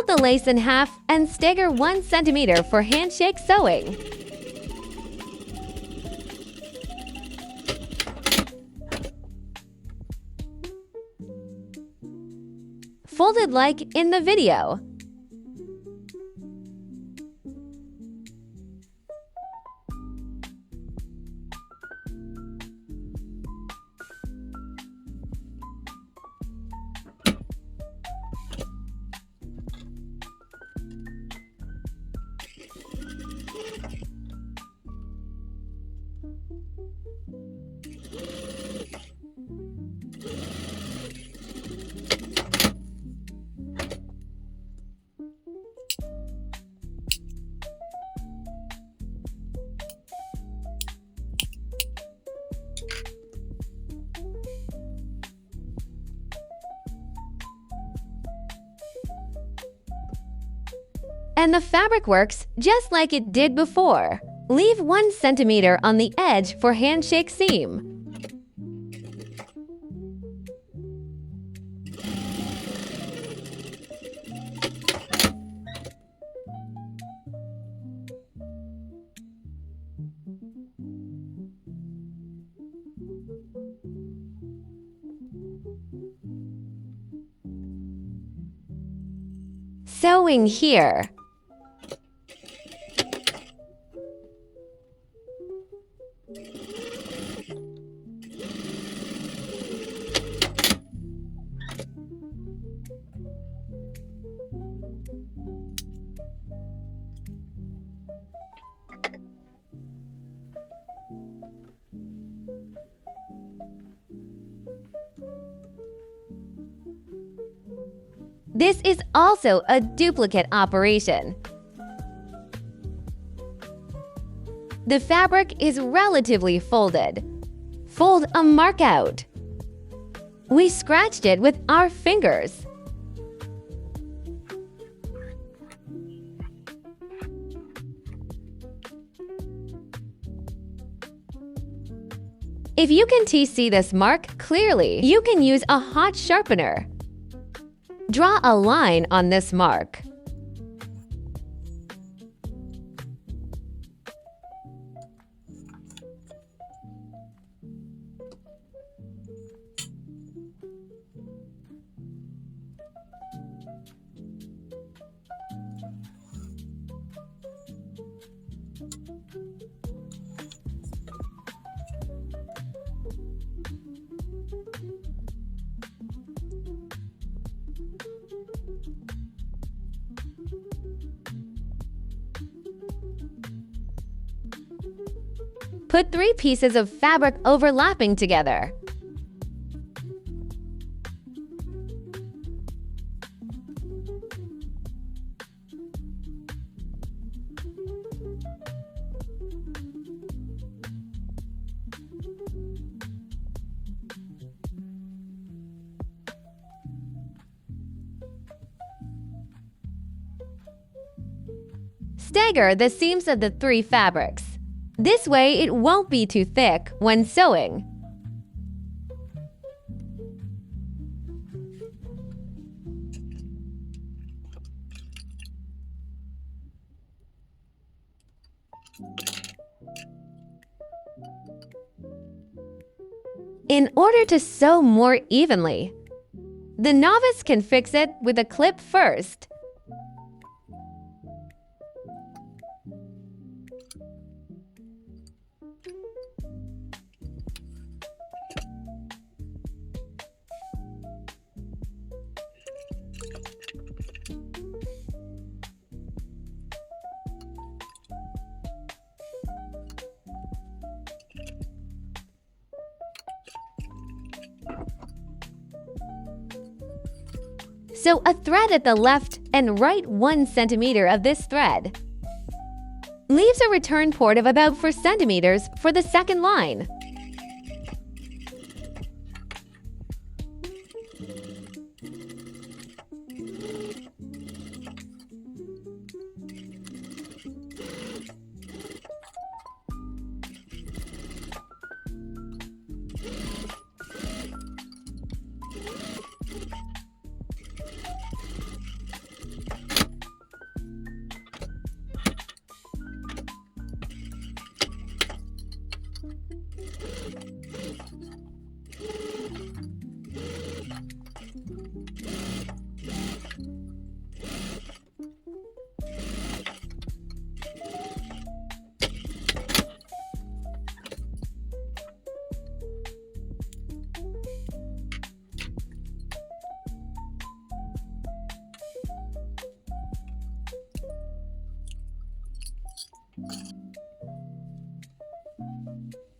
Fold the lace in half and stagger 1 centimeter for handshake sewing. Fold it like in the video. And the fabric works just like it did before. Leave 1 centimeter on the edge for handshake seam. Sewing here. This is also a duplicate operation. The fabric is relatively folded. Fold a mark out. We scratched it with our fingers. If you can see this mark clearly, you can use a hot sharpener. Draw a line on this mark. Put 3 pieces of fabric overlapping together. Stagger the seams of the 3 fabrics. This way it won't be too thick when sewing. In order to sew more evenly, the novice can fix it with a clip first. Sew a thread at the left and right 1 centimeter of this thread. Leaves a return port of about 4 centimeters for the second line.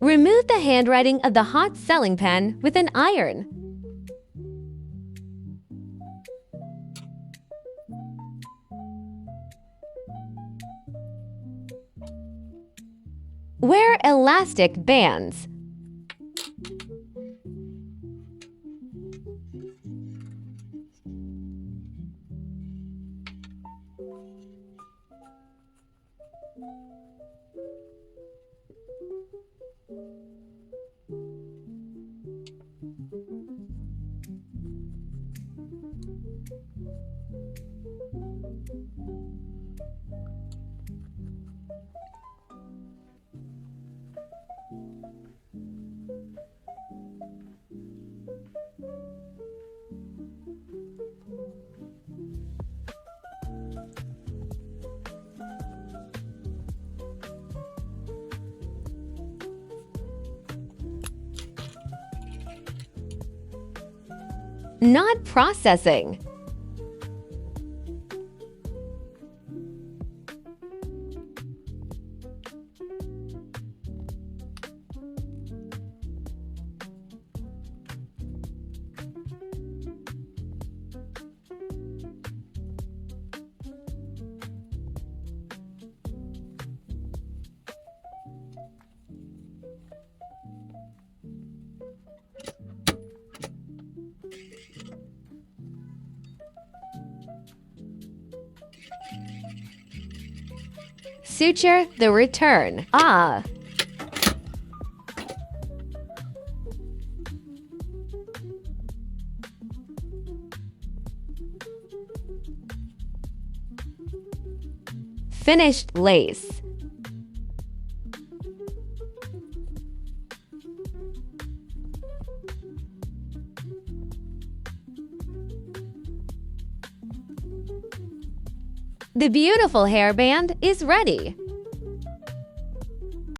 Remove the handwriting of the hot selling pen with an iron. Wear elastic bands. Not processing. Suture the return. Finished lace. The beautiful hairband is ready.